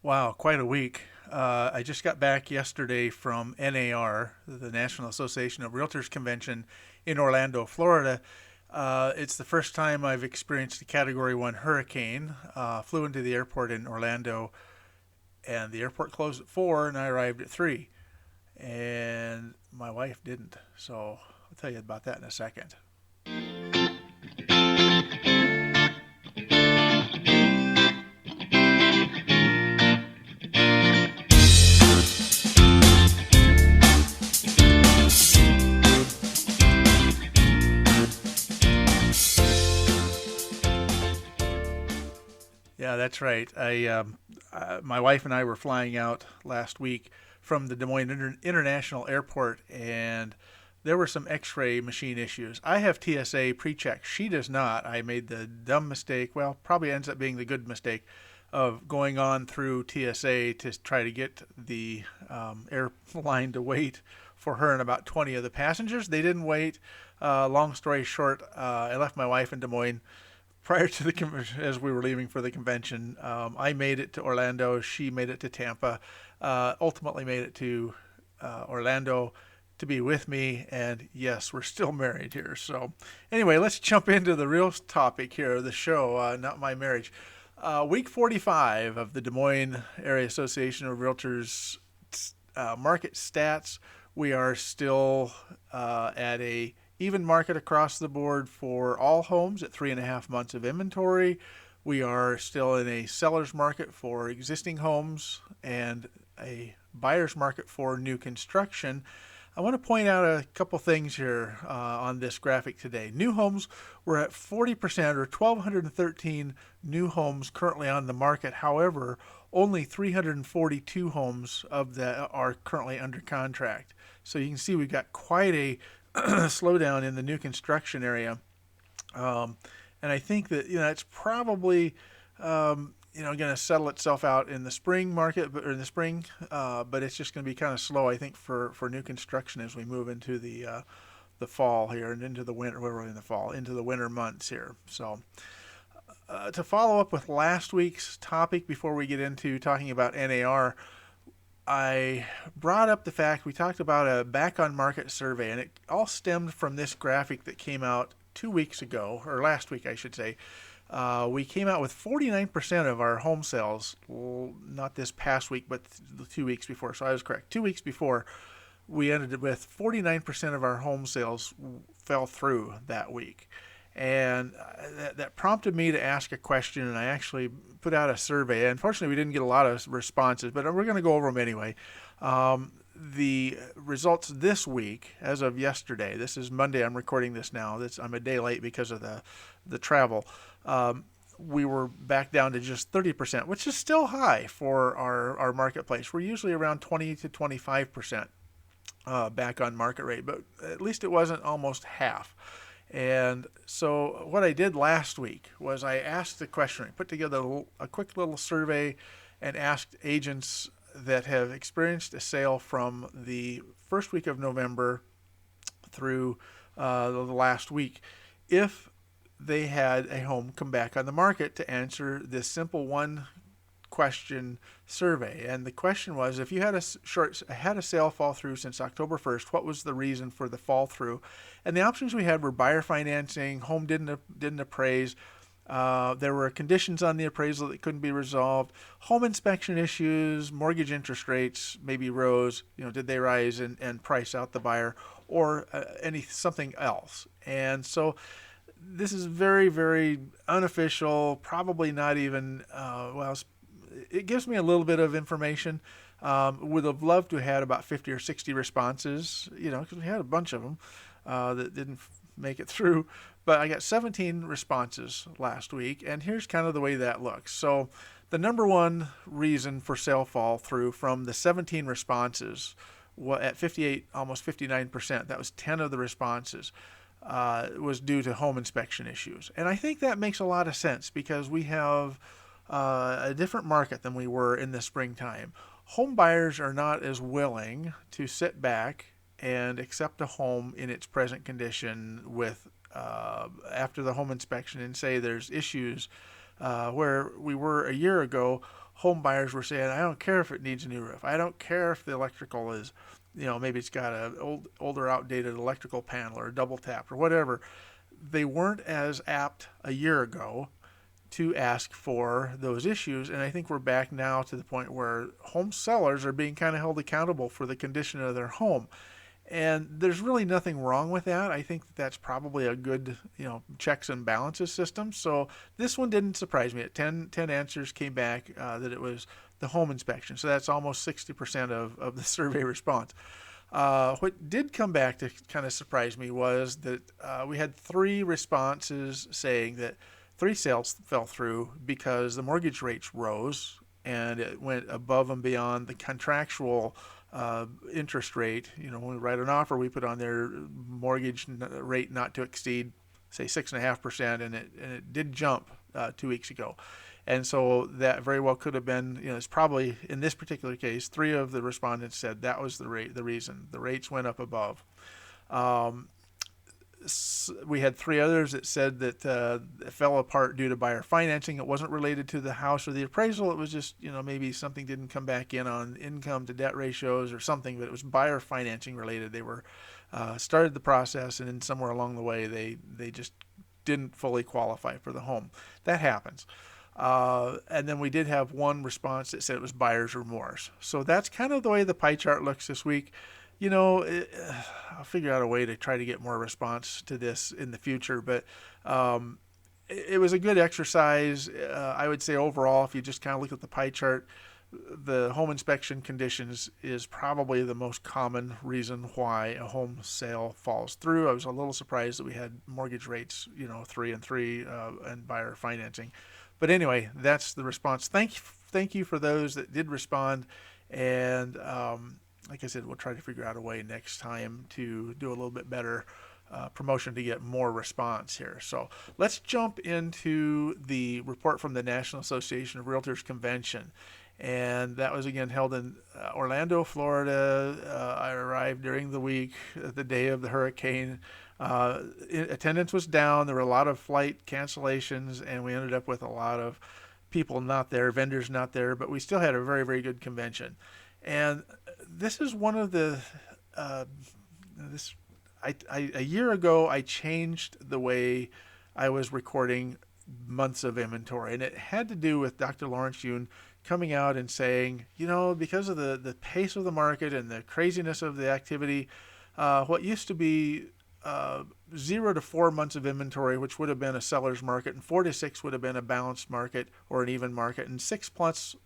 Wow, quite a week. I just got back yesterday from NAR, the National Association of Realtors Convention in Orlando, Florida. It's the first time I've experienced a Category 1 hurricane. Flew into the airport in Orlando, and the airport closed at 4, and I arrived at 3. And my wife didn't. So I'll tell you about that in a second. Yeah, that's right. My wife and I were flying out last week from the Des Moines International Airport, and there were some X-ray machine issues. I have TSA pre-check. She does not. I made the dumb mistake. Well, probably ends up being the good mistake of going on through TSA to try to get the airline to wait for her and about 20 of the passengers. They didn't wait. Long story short, I left my wife in Des Moines prior to the convention, as we were leaving for the convention. I made it to Orlando. She made it to Tampa. Ultimately made it to Orlando to be with me. And yes, we're still married here. So anyway, let's jump into the real topic here of the show, not my marriage. Week 45 of the Des Moines Area Association of Realtors market stats. We are still at a even market across the board for all homes at 3.5 months of inventory. We are still in a seller's market for existing homes and a buyer's market for new construction. I want to point out a couple things here on this graphic today. New homes, we're at 40% or 1,213 new homes currently on the market. However, only 342 homes of that are currently under contract. So you can see we've got quite a slowdown in the new construction area. And I think that, it's probably, going to settle itself out in the spring market, or in the spring, but it's just going to be kind of slow, I think, for new construction as we move into the fall here and into the winter. We're in the fall, into the winter months here. So to follow up with last week's topic before we get into talking about NAR, I brought up the fact we talked about a back on market survey, and it all stemmed from this graphic that came out 2 weeks ago, or last week, I should say. We came out with 49% of our home sales, not this past week, but the 2 weeks before. So I was correct. 2 weeks before, we ended with 49% of our home sales fell through that week. And that prompted me to ask a question, and I actually put out a survey. Unfortunately, we didn't get a lot of responses, but we're going to go over them anyway. The results this week, as of yesterday, this is Monday, I'm recording this now. I'm a day late because of the travel. We were back down to just 30%, which is still high for our marketplace. We're usually around 20 to 25% back on market rate, but at least it wasn't almost half. And so what I did last week was I asked the question, I put together a quick little survey and asked agents that have experienced a sale from the first week of November through the last week if they had a home come back on the market, to answer this simple one question survey. And the question was, if you had a sale fall through since October 1st, what was the reason for the fall through? And the options we had were buyer financing, home didn't appraise, there were conditions on the appraisal that couldn't be resolved, home inspection issues, mortgage interest rates maybe rose, did they rise and price out the buyer, or something else. And so this is very, very unofficial, probably not even, it gives me a little bit of information. Would have loved to have had about 50 or 60 responses, because we had a bunch of them that didn't make it through. But I got 17 responses last week, and here's kind of the way that looks. So the number one reason for sale fall through from the 17 responses, at 58, almost 59%, that was 10 of the responses, was due to home inspection issues. And I think that makes a lot of sense because we have a different market than we were in the springtime. Home buyers are not as willing to sit back and accept a home in its present condition with after the home inspection and say there's issues where we were a year ago. Home buyers were saying, I don't care if it needs a new roof. I don't care if the electrical is, maybe it's got a older, outdated electrical panel or a double tap or whatever. They weren't as apt a year ago to ask for those issues. And I think we're back now to the point where home sellers are being kind of held accountable for the condition of their home. And there's really nothing wrong with that. I think that's probably a good, checks and balances system. So this one didn't surprise me. 10 answers came back that it was the home inspection. So that's almost 60% of the survey response. What did come back to kind of surprise me was that we had 3 responses saying that 3 sales fell through because the mortgage rates rose and it went above and beyond the contractual interest rate. When we write an offer, we put on their mortgage rate not to exceed, say, 6.5%, and it did jump 2 weeks ago. And so that very well could have been, it's probably, in this particular case, 3 of the respondents said that was the reason. The rates went up above. We had 3 others that said that it fell apart due to buyer financing. It wasn't related to the house or the appraisal. It was just, maybe something didn't come back in on income to debt ratios or something, but it was buyer financing related. They were started the process, and then somewhere along the way, they just didn't fully qualify for the home. That happens. And then we did have 1 response that said it was buyer's remorse. So that's kind of the way the pie chart looks this week. I'll figure out a way to try to get more response to this in the future. But it was a good exercise. I would say overall, if you just kind of look at the pie chart, the home inspection conditions is probably the most common reason why a home sale falls through. I was a little surprised that we had mortgage rates, 3 and 3, and buyer financing. But anyway, that's the response. Thank you for those that did respond. And like I said, we'll try to figure out a way next time to do a little bit better promotion to get more response here. So let's jump into the report from the National Association of Realtors Convention. And that was again held in Orlando, Florida. I arrived during the week, the day of the hurricane. Attendance was down. There were a lot of flight cancellations, and we ended up with a lot of people not there, vendors not there, but we still had a very, very good convention. And this is one of the, a year ago, I changed the way I was recording months of inventory. And it had to do with Dr. Lawrence Yun coming out and saying, because of the pace of the market and the craziness of the activity, what used to be 0 to 4 months of inventory, which would have been a seller's market, and 4 to 6 would have been a balanced market or an even market, and 6 plus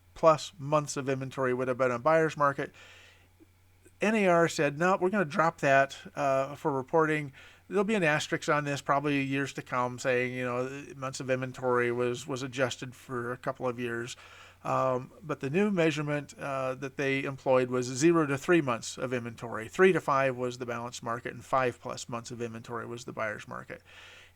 months of inventory would have been a buyer's market. NAR said, no, we're going to drop that for reporting. There'll be an asterisk on this probably years to come saying, months of inventory was adjusted for a couple of years. But the new measurement that they employed was 0 to 3 months of inventory. 3 to 5 was the balanced market, and 5+ months of inventory was the buyer's market.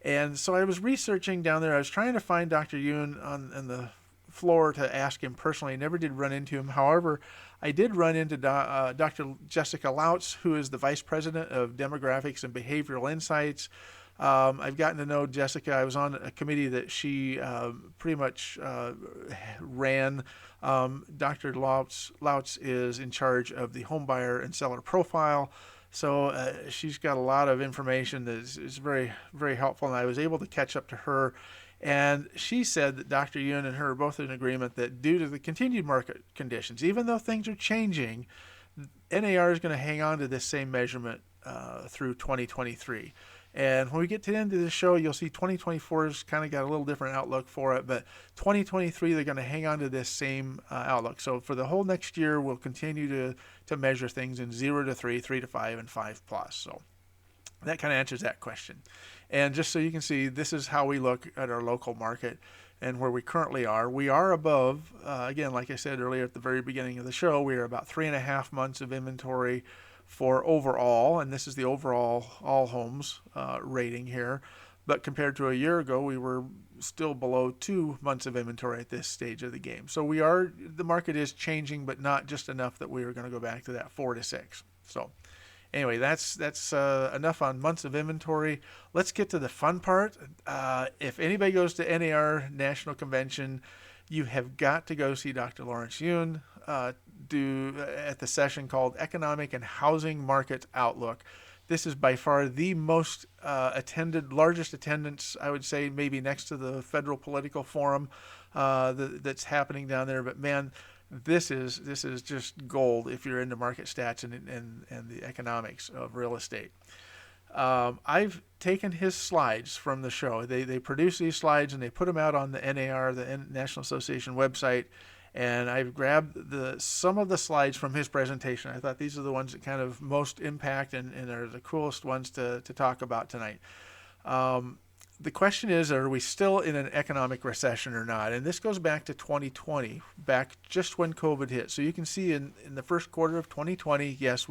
And so I was researching down there. I was trying to find Dr. Yun on the floor to ask him personally. I never did run into him. However, I did run into Dr. Jessica Lautz, who is the Vice President of Demographics and Behavioral Insights. I've gotten to know Jessica. I was on a committee that she pretty much ran. Dr. Lautz is in charge of the home buyer and seller profile. So she's got a lot of information that is very, very helpful, and I was able to catch up to her. And she said that Dr. Yun and her are both in agreement that due to the continued market conditions, even though things are changing, NAR is going to hang on to this same measurement through 2023. And when we get to the end of the show, you'll see 2024's kind of got a little different outlook for it, but 2023, they're going to hang on to this same outlook. So for the whole next year, we'll continue to measure things in 0 to 3, 3 to 5, and 5+. So that kind of answers that question. And just so you can see, this is how we look at our local market and where we currently are. We are above, again, like I said earlier at the very beginning of the show, we are about 3.5 months of inventory for overall, and this is the overall all homes rating here. But compared to a year ago, we were still below 2 months of inventory at this stage of the game. So the market is changing, but not just enough that we are going to go back to that 4 to 6. So Anyway, that's enough on months of inventory. Let's get to the fun part. If anybody goes to NAR National Convention, you have got to go see Dr. Lawrence Yun do at the session called Economic and Housing Market Outlook. This is by far the most attended, largest attendance, I would say, maybe next to the Federal Political Forum that's happening down there. But man, this is just gold if you're into market stats and the economics of real estate. I've taken his slides from the show. They produce these slides and they put them out on the NAR, the National Association website. And I've grabbed some of the slides from his presentation. I thought these are the ones that kind of most impact and are the coolest ones to talk about tonight. The question is, are we still in an economic recession or not? And this goes back to 2020, back just when COVID hit. So you can see in the first quarter of 2020, yes,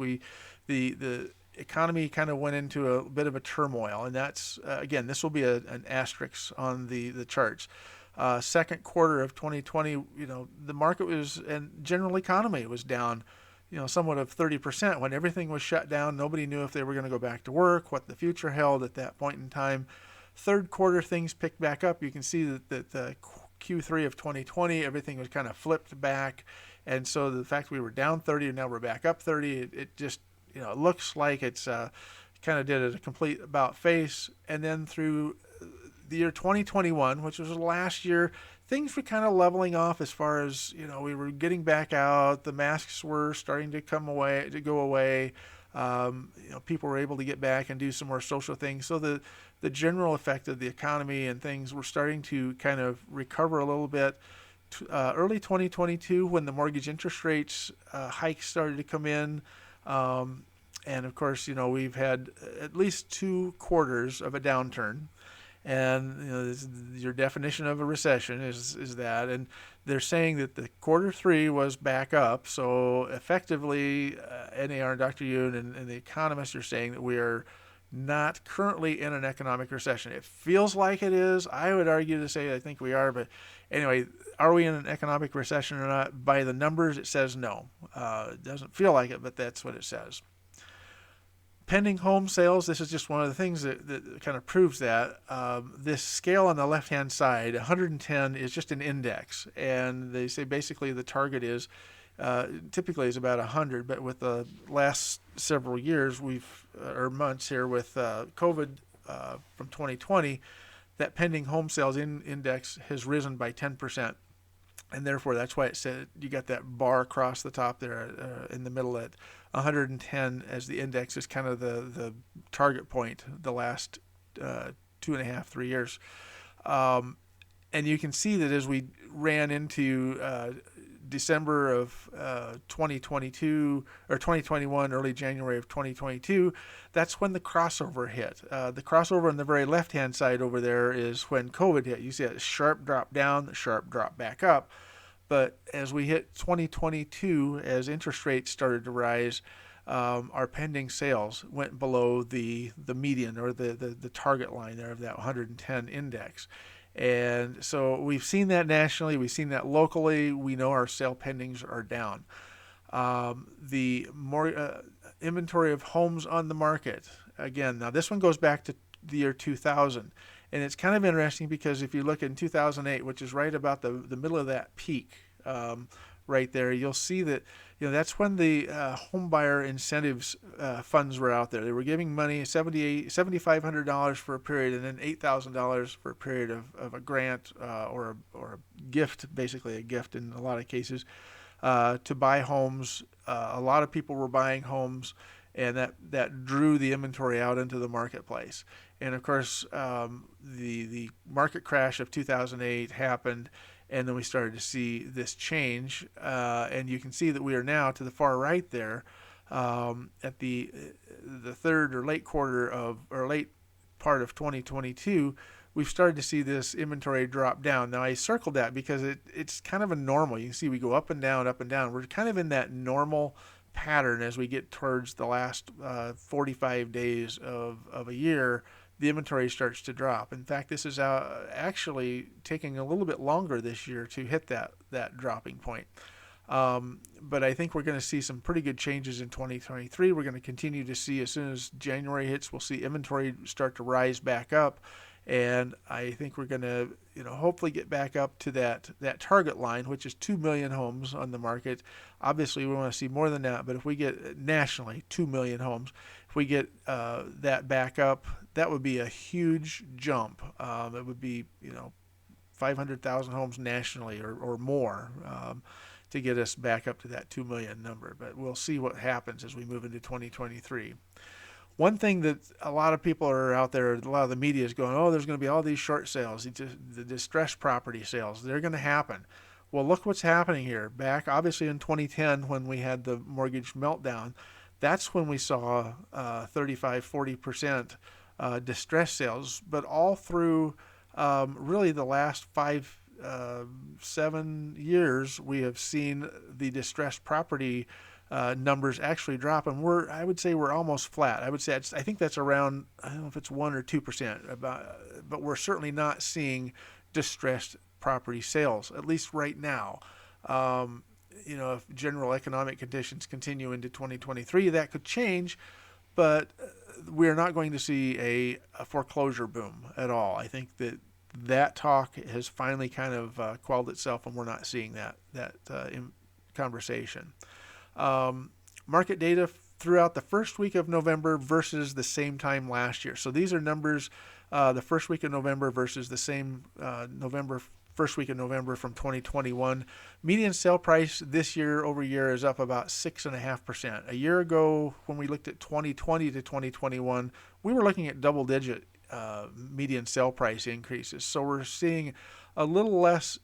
the economy kind of went into a bit of a turmoil. And that's, again, this will be an asterisk on the charts. Second quarter of 2020, the market was, and general economy was down, somewhat of 30% when everything was shut down. Nobody knew if they were going to go back to work, what the future held at that point in time. Third quarter, things picked back up. You can see that the Q3 of 2020, everything was kind of flipped back. And so the fact we were down 30 and now we're back up 30, it just, it looks like it's kind of did a complete about face. And then through the year 2021, which was last year, things were kind of leveling off as far as, we were getting back out. The masks were starting to go away. People were able to get back and do some more social things. So the general effect of the economy and things were starting to kind of recover a little bit. Early 2022, when the mortgage interest rates hikes started to come in, and of course, we've had at least 2 quarters of a downturn. And your definition of a recession is that, and they're saying that the quarter 3 was back up. So effectively, NAR and Dr. Yoon and the economists are saying that we are not currently in an economic recession. It feels like it is. I would argue to say I think we are, but anyway, are we in an economic recession or not? By the numbers, it says no. It doesn't feel like it, but that's what it says. Pending home sales, this is just one of the things that kind of proves that. This scale on the left-hand side, 110, is just an index. And they say basically the target is, typically is about 100, but with the last several years, or months here with COVID from 2020, that pending home sales index has risen by 10%. And therefore, that's why it said you got that bar across the top there in the middle at 110 as the index is kind of the target point the last 2.5, 3 years. And you can see that as we ran into December of 2022 or 2021, early January of 2022, that's when the crossover hit. The crossover on the very left-hand side over there is when COVID hit. You see a sharp drop down, a sharp drop back up. But as we hit 2022, as interest rates started to rise, our pending sales went below the median or the target line there of that 110 index. And so we've seen that nationally. We've seen that locally. We know our sale pendings are down. The more inventory of homes on the market, again, now this one goes back to the year 2000. And it's kind of interesting because if you look in 2008, which is right about the middle of that peak right there, you'll see that that's when the home buyer incentives funds were out there. They were giving money, $7,500 for a period, and then $8,000 for a period of a grant or a gift, basically a gift in a lot of cases, to buy homes. A lot of people were buying homes, and that drew the inventory out into the marketplace. And of course, the market crash of 2008 happened, and then we started to see this change. And you can see that we are now to the far right there at the third or late quarter or late part of 2022. We've started to see this inventory drop down. Now I circled that because it's kind of a normal. You can see we go up and down, up and down. We're kind of in that normal pattern as we get towards the last 45 days of a year. The inventory starts to drop. In fact, this is actually taking a little bit longer this year to hit that dropping point. But I think we're going to see some pretty good changes in 2023. We're going to continue to see, as soon as January hits, we'll see inventory start to rise back up. And I think we're going to, hopefully get back up to that target line, which is 2 million homes on the market. Obviously, we want to see more than that, but if we get nationally 2 million homes, if we get that back up, that would be a huge jump. It would be, 500,000 homes nationally or more. To get us back up to that 2 million number. But we'll see what happens as we move into 2023. One thing that a lot of people are out there, a lot of the media is going, oh, there's going to be all these short sales, the distressed property sales. They're going to happen. Well, look what's happening here. Back, obviously, in 2010, when we had the mortgage meltdown, that's when we saw 35, 40% distressed sales. But all through really the last 7 years, we have seen the distressed property numbers actually drop, and I would say we're almost flat. I think that's around, I don't know if it's 1 or 2%, but we're certainly not seeing distressed property sales, at least right now. If general economic conditions continue into 2023, that could change, but we're not going to see a foreclosure boom at all. I think that talk has finally kind of quelled itself, and we're not seeing that in conversation. Market data throughout the first week of November versus the same time last year. So these are numbers the first week of November versus the same first week of November from 2021. Median sale price this year over year is up about 6.5%. A year ago, when we looked at 2020 to 2021, we were looking at double-digit median sale price increases. So we're seeing a little less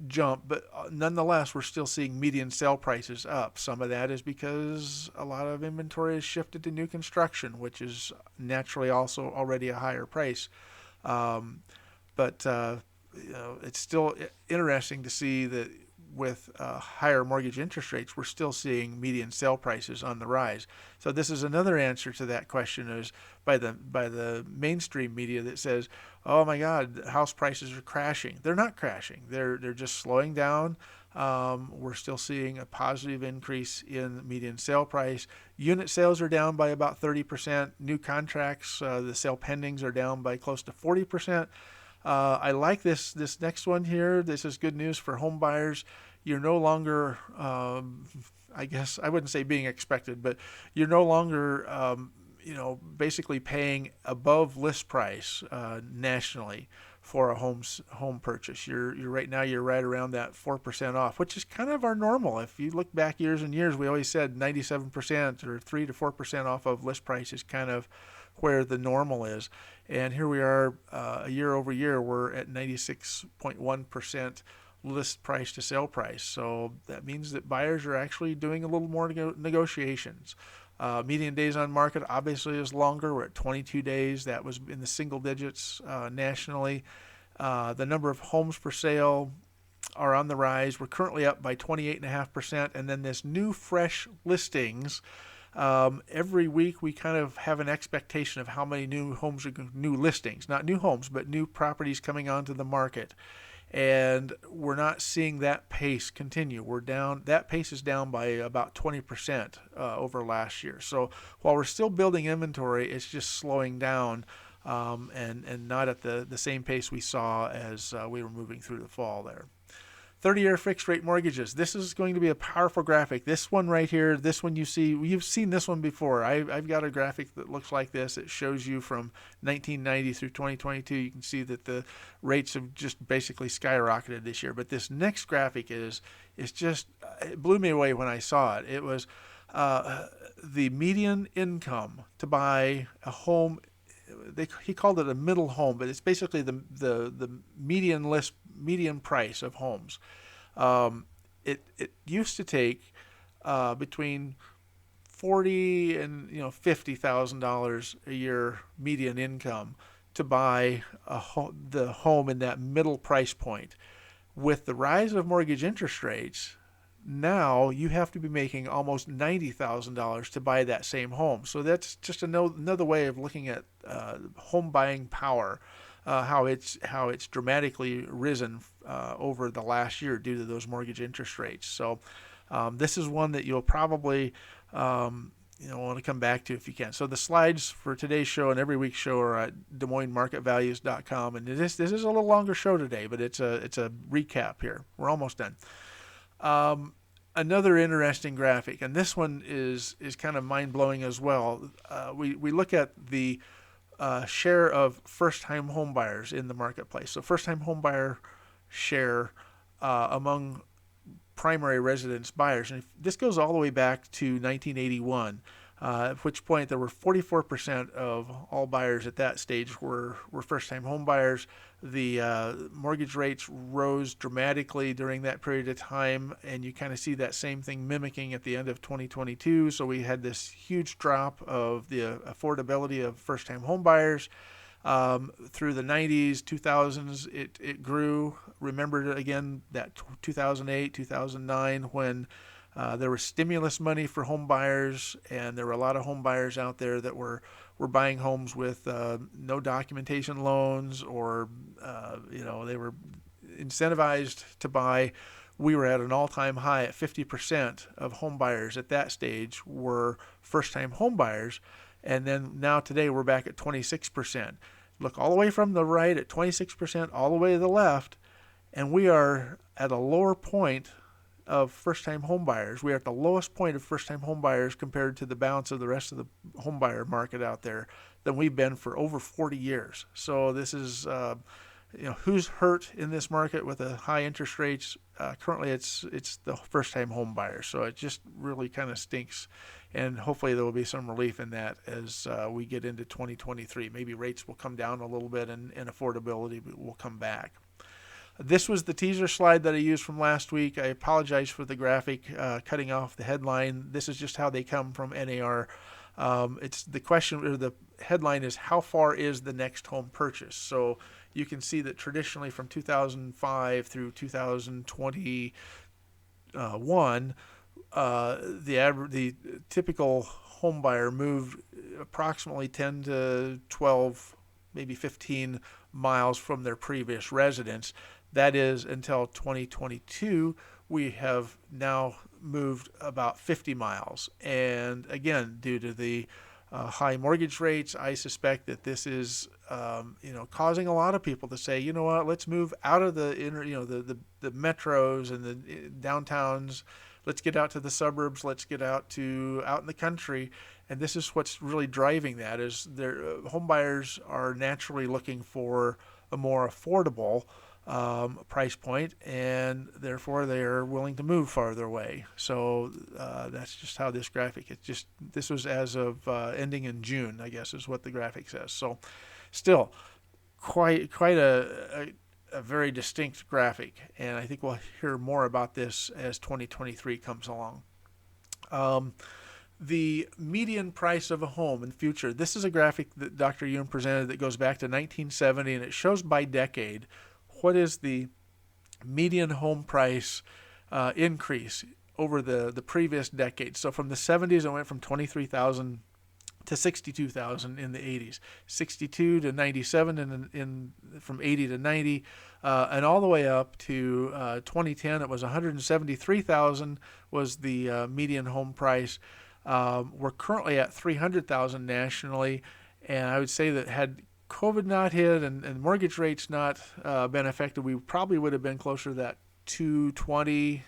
jump, but nonetheless, we're still seeing median sale prices up. Some of that is because a lot of inventory has shifted to new construction, which is naturally also already a higher price. But it's still interesting to see that with higher mortgage interest rates, we're still seeing median sale prices on the rise. So this is another answer to that question, is by the mainstream media that says, oh my God, house prices are crashing. They're not crashing. They're just slowing down. We're still seeing a positive increase in median sale price. Unit sales are down by about 30%. New contracts, the sale pendings, are down by close to 40%. I like this next one here. This is good news for home buyers. You're no longer, I guess I wouldn't say being expected, but you're no longer, basically paying above list price nationally for a home purchase. You're right now, you're right around that 4% off, which is kind of our normal. If you look back years and years, we always said 97% or 3 to 4% off of list price is kind of where the normal is. And here we are, a year over year, we're at 96.1% list price to sale price. So that means that buyers are actually doing a little more negotiations. Median days on market obviously is longer. We're at 22 days. That was in the single digits nationally. The number of homes for sale are on the rise. We're currently up by 28.5%. And then this new fresh listings, every week we kind of have an expectation of how many new listings, not new homes, but new properties coming onto the market. And we're not seeing that pace continue. We're down. That pace is down by about 20% over last year. So while we're still building inventory, it's just slowing down and not at the same pace we saw as we were moving through the fall there. 30-year fixed rate mortgages. This is going to be a powerful graphic. This one right here, this one you've seen this one before. I've got a graphic that looks like this. It shows you from 1990 through 2022. You can see that the rates have just basically skyrocketed this year. But this next graphic it blew me away when I saw it. It was the median income to buy a home. He called it a middle home, but it's basically the median price of homes. It used to take between $40,000 and $50,000 a year median income to buy the home in that middle price point. With the rise of mortgage interest rates, now you have to be making almost $90,000 to buy that same home. So that's just another way of looking at home buying power. how it's dramatically risen over the last year due to those mortgage interest rates. So this is one that you'll probably want to come back to if you can. So the slides for today's show and every week's show are at DesMoinesMarketValues.com. And this is a little longer show today, but it's a recap here. We're almost done. Another interesting graphic, and this one is kind of mind-blowing as well. We look at the share of first-time home buyers in the marketplace. So first-time home buyer share among primary residence buyers. And this goes all the way back to 1981, at which point there were 44% of all buyers at that stage were first-time home buyers. The mortgage rates rose dramatically during that period of time, and you kind of see that same thing mimicking at the end of 2022. So we had this huge drop of the affordability of first-time home buyers. Through the 90s, 2000s, it grew. Remember again that 2008, 2009 when there was stimulus money for home buyers, and there were a lot of home buyers out there that were buying homes with no documentation loans, or they were incentivized to buy. We were at an all-time high at 50% of home buyers at that stage were first-time home buyers. And then now today we're back at 26%. Look all the way from the right at 26%, all the way to the left, and we are at a lower point of first-time home buyers. We are at the lowest point of first-time home buyers compared to the balance of the rest of the home buyer market out there than we've been for over 40 years. So this is, who's hurt in this market with the high interest rates? Currently, it's the first-time home buyers. So it just really kind of stinks. And hopefully there will be some relief in that as we get into 2023. Maybe rates will come down a little bit and affordability will come back. This was the teaser slide that I used from last week. I apologize for the graphic cutting off the headline. This is just how they come from NAR. It's the question, or the headline is, how far is the next home purchase? So you can see that traditionally from 2005 through 2021, the typical home buyer moved approximately 10 to 12, maybe 15 miles from their previous residence. That is until 2022. We have now moved about 50 miles. And again, due to the high mortgage rates, I suspect that this is causing a lot of people to say, you know what, let's move out of the the metros and the downtowns. Let's get out to the suburbs. Let's get out in the country. And this is what's really driving that, is their home buyers are naturally looking for a more affordable price point, and therefore they are willing to move farther away. So that's just how this graphic. This was as of ending in June, I guess, is what the graphic says. So still quite a very distinct graphic, and I think we'll hear more about this as 2023 comes along. The median price of a home in future. This is a graphic that Dr. Yoon presented that goes back to 1970, and it shows by decade what is the median home price increase over the previous decade. So from the 70s, it went from 23,000 to 62,000 in the 80s, 62 to 97 from 80 to 90, and all the way up to 2010. It was 173,000 was the median home price. We're currently at 300,000 nationally, and I would say that had COVID not hit and mortgage rates not been affected, we probably would have been closer to that 220,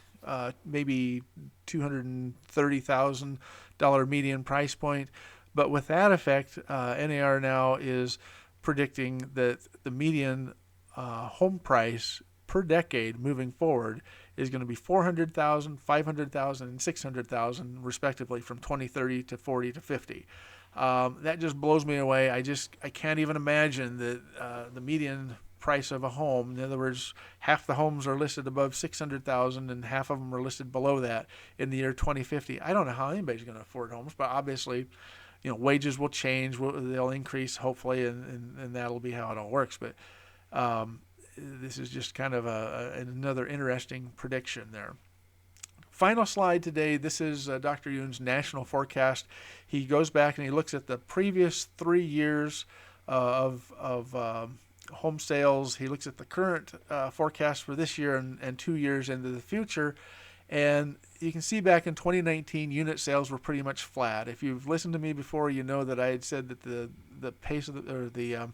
maybe $230,000 median price point. But with that effect, NAR now is predicting that the median home price per decade moving forward is going to be 400,000, 500,000, and 600,000 respectively from 2030 to 40 to 50. That just blows me away. I can't even imagine that the median price of a home, in other words, half the homes are listed above 600,000 and half of them are listed below that in the year 2050. I don't know how anybody's going to afford homes, but obviously, wages will change, they'll increase hopefully, and that'll be how it all works. But this is just kind of another interesting prediction there. Final slide today. This is Dr. Yoon's national forecast. He goes back and he looks at the previous 3 years of home sales. He looks at the current forecast for this year and 2 years into the future. And you can see back in 2019, unit sales were pretty much flat. If you've listened to me before, you know that I had said that the pace of the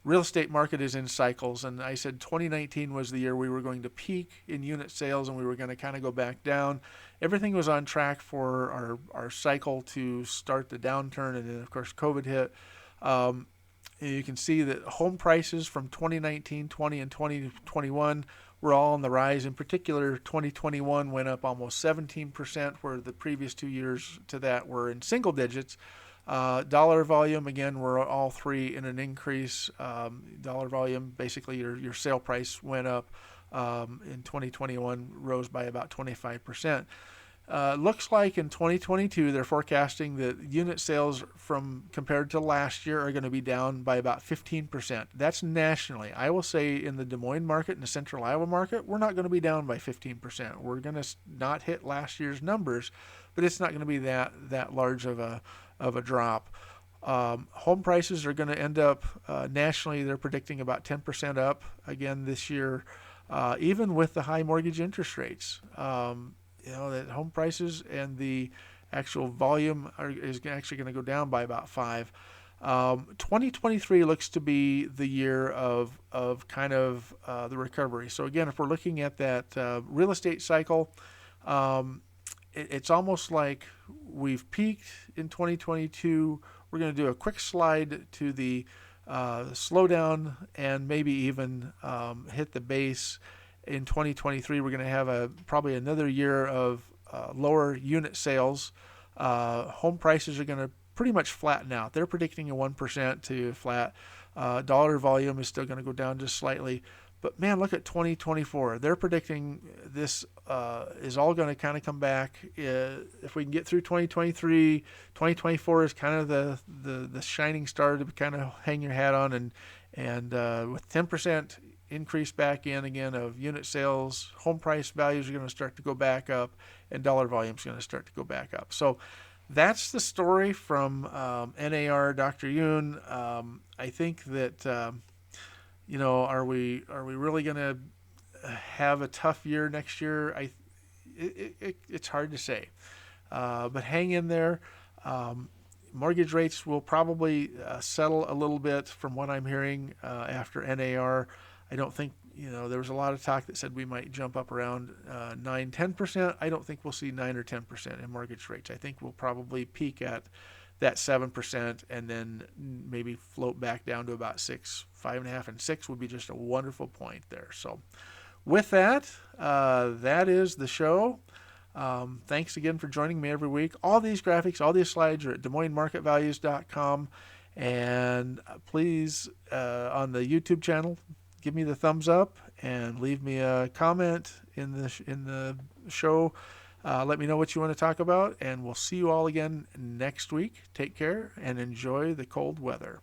real estate market is in cycles, and I said 2019 was the year we were going to peak in unit sales and we were going to kind of go back down. Everything was on track for our cycle to start the downturn, and then of course COVID hit. You can see that home prices from 2019, 20, and 2021 were all on the rise. In particular, 2021 went up almost 17%, where the previous 2 years to that were in single digits. Dollar volume, again, we're all three in an increase. Dollar volume, basically your sale price went up in 2021, rose by about 25%. Looks like in 2022 they're forecasting that unit sales from compared to last year are going to be down by about 15%. That's nationally. I will say in the Des Moines market and the Central Iowa market, we're not going to be down by 15%. We're going to not hit last year's numbers, but it's not going to be that large of a drop. Home prices are going to end up nationally. They're predicting about 10% up again this year, even with the high mortgage interest rates. That home prices and the actual volume is actually going to go down by about 5. 2023 looks to be the year of kind of the recovery. So again, if we're looking at that real estate cycle, it's almost like we've peaked in 2022. We're going to do a quick slide to the slowdown and maybe even hit the base. In 2023, we're going to have probably another year of lower unit sales. Home prices are going to pretty much flatten out. They're predicting a 1% to flat. Dollar volume is still going to go down just slightly. But man, look at 2024. They're predicting this is all going to kind of come back. If we can get through 2023, 2024 is kind of the shining star to kind of hang your hat on. And with 10% increase back in again of unit sales, home price values are going to start to go back up, and dollar volume is going to start to go back up. So that's the story from NAR, Dr. Yoon. I think that are we really going to have a tough year next year? It's hard to say, but hang in there. Mortgage rates will probably settle a little bit from what I'm hearing after NAR. I don't think, there was a lot of talk that said we might jump up around 9-10%. I don't think we'll see 9 or 10% in mortgage rates. I think we'll probably peak at that 7% and then maybe float back down to about 6, 5.5, and 6 would be just a wonderful point there. So with that, that is the show. Thanks again for joining me every week. All these graphics, all these slides are at DesMoinesMarketValues.com. And please, on the YouTube channel, give me the thumbs up and leave me a comment in the show. Let me know what you want to talk about, and we'll see you all again next week. Take care and enjoy the cold weather.